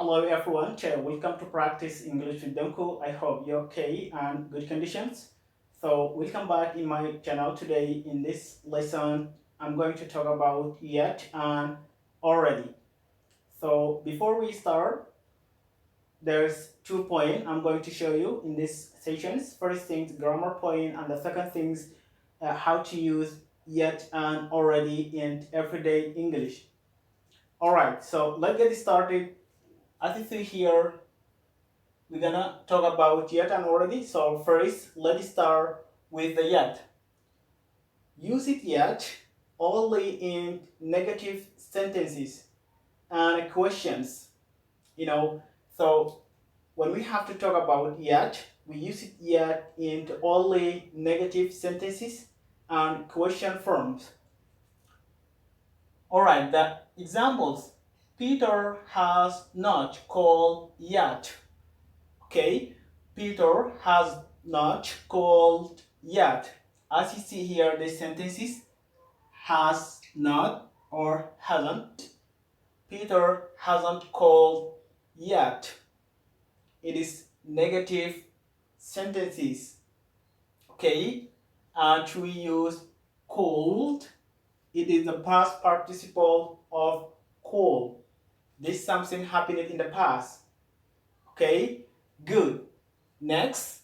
Hello everyone, welcome to practice English with Donko. I hope you're okay and good conditions. So welcome back in my channel today. In this lesson, I'm going to talk about yet and already. So before we start, there's 2 points I'm going to show you in this sessions. First things, grammar point, and the second things, how to use yet and already in everyday English. All right, so let's get started. As you see here, we're gonna talk about yet and already. So first, let's start with the yet. Use it yet only in negative sentences and questions. So when we have to talk about yet, we use it yet in only negative sentences and question forms. All right, the examples. Peter has not called yet. Okay, Peter has not called yet. As you see here, the sentences has not or hasn't. Peter hasn't called yet. It is negative sentences. Okay, and we use called. It is the past participle of call. This something happened in the past. Okay, good. Next,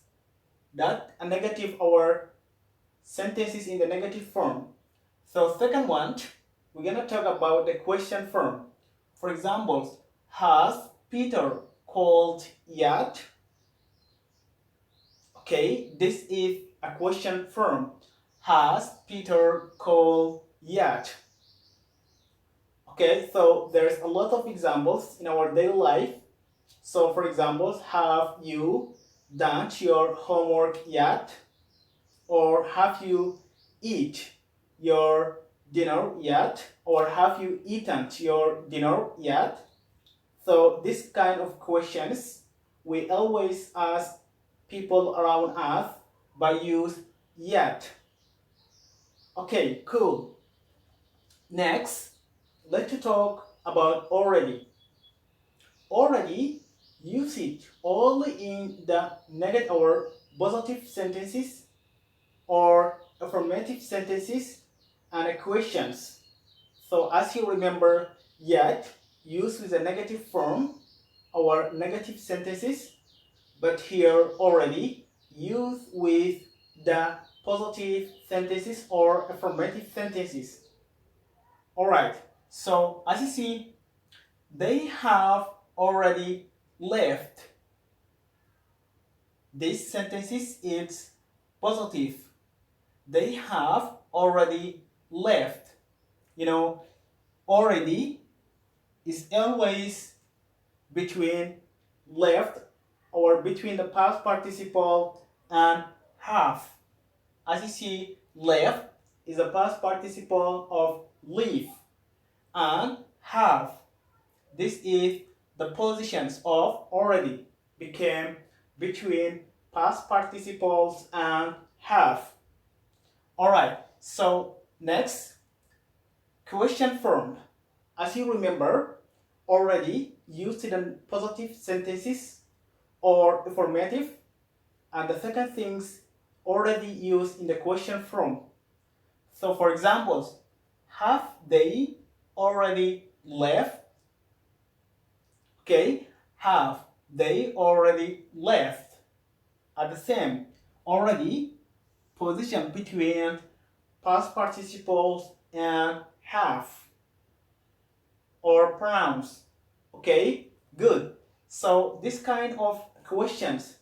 that a negative or sentences in the negative form. So second one, we're gonna talk about the question form. For example, has Peter called yet? Okay, this is a question form. Has Peter called yet? Okay, so there's a lot of examples in our daily life. So for example, have you done your homework yet? Or have you eat your dinner yet? Or have you eaten your dinner yet? So this kind of questions we always ask people around us by use yet. Okay, cool. Next, let's talk about already. Already, use it only in the negative or positive sentences or affirmative sentences and questions. So as you remember, yet used with a negative form or negative sentences, but here already used with the positive sentences or affirmative sentences. All right, so as you see, they have already left. This sentences is positive. They have already left. Already is always between left or between the past participle and have. As you see, left is a past participle of leave, and have. This is the positions of already became between past participles and have. Alright, so next, question form. As you remember, already used in positive sentences or affirmative, and the second things already used in the question form. So for examples, have they already left? Okay, have they already left? At the same, already position between past participles and have or pronouns. Okay, good. So this kind of questions.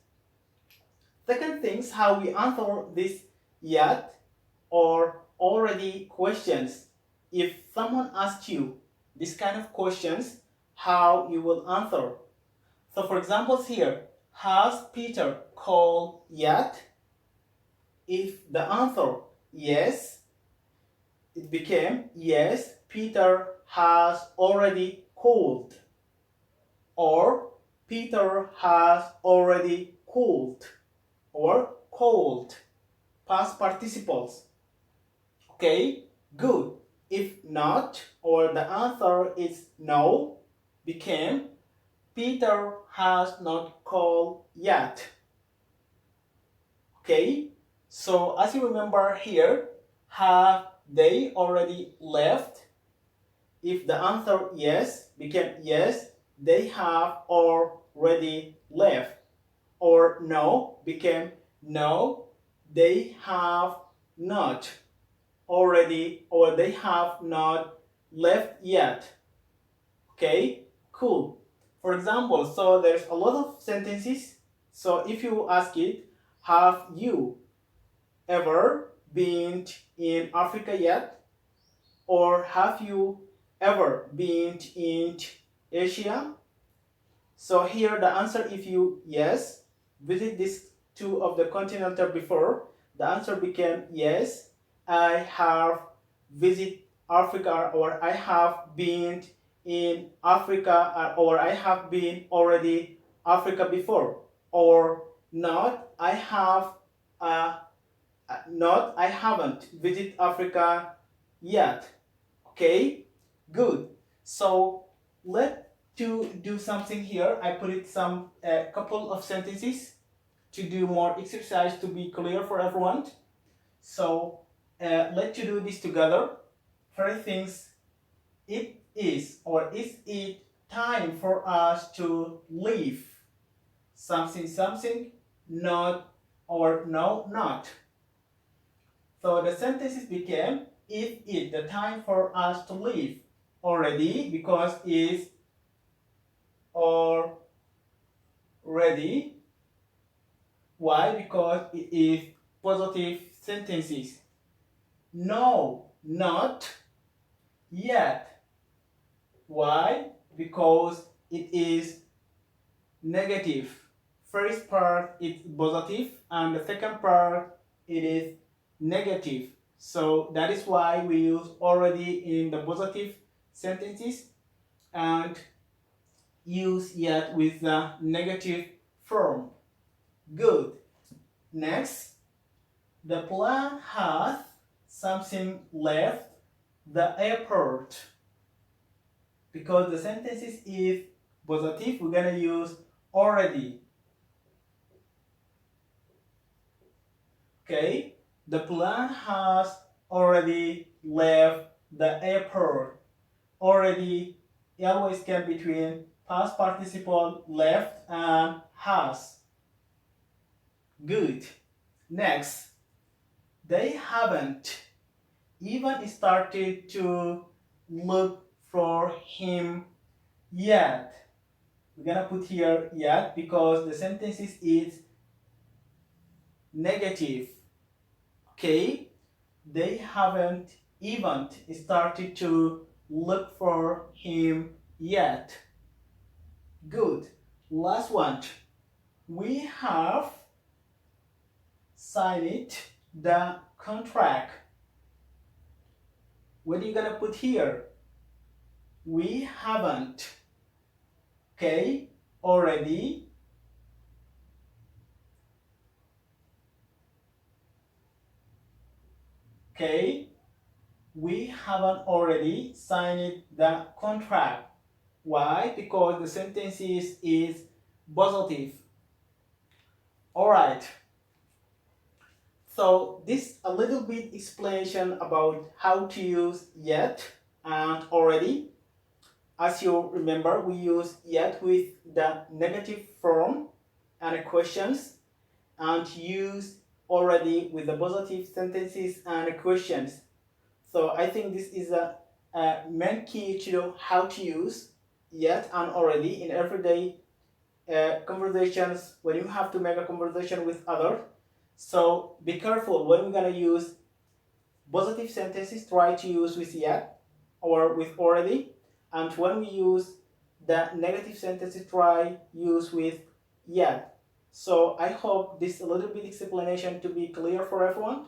Second things, how we answer this yet or already questions. If someone asks you this kind of questions, how you will answer. So for examples here, has Peter called yet? If the answer yes, it became yes, Peter has already called. Or Peter has already called. Or called. Past participles. Okay, good. If not, or the answer is no, became Peter has not called yet. Okay, so as you remember here, have they already left? If the answer yes became yes, they have already left. Or no became no, they have not already, or they have not left yet. Okay, cool. For example, so there's a lot of sentences. So if you ask it, have you ever been in Africa yet? Or have you ever been in Asia? So here the answer, if you yes, visit these two of the continental before, the answer became yes, I have visited Africa, or I have been in Africa, or I have been already Africa before, or not, I have not, I haven't visited Africa yet. Okay, good. So let's do something here. I put it some a couple of sentences to do more exercise to be clear for everyone. So let's do this together. First things, it is or is it time for us to leave? Something, something, not, or no, not. So the sentences became, is it the time for us to leave? Already, because is or ready. Why? Because it is positive sentences. No, not yet. Why? Because it is negative. First part is positive and the second part it is negative. So that is why we use already in the positive sentences and use yet with the negative form. Good. Next, the plan has something left the airport. Because the sentences is positive, we're gonna use already. Okay, the plan has already left the airport. Already always can between past participle left and has. Good. Next, they haven't even started to look for him yet. We're gonna put here yet because the sentences is negative. Okay, they haven't even started to look for him yet. Good. Last one. We have signed the contract. What are you gonna put here? We haven't. Okay, already. Okay, we haven't already signed the contract. Why? Because the sentence is positive. All right. So this a little bit explanation about how to use yet and already. As you remember, we use yet with the negative form and questions, and use already with the positive sentences and questions. So I think this is a main key to know how to use yet and already in everyday conversations when you have to make a conversation with others. So be careful when we're gonna use positive sentences, try to use with yet or with already, and when we use the negative sentences, try use with yet. So I hope this a little bit explanation to be clear for everyone.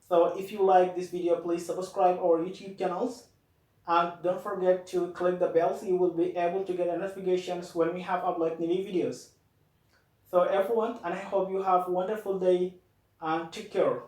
So if you like this video, please subscribe our YouTube channels and don't forget to click the bell so you will be able to get notifications when we have uploaded new videos. So everyone, and I hope you have a wonderful day and take care.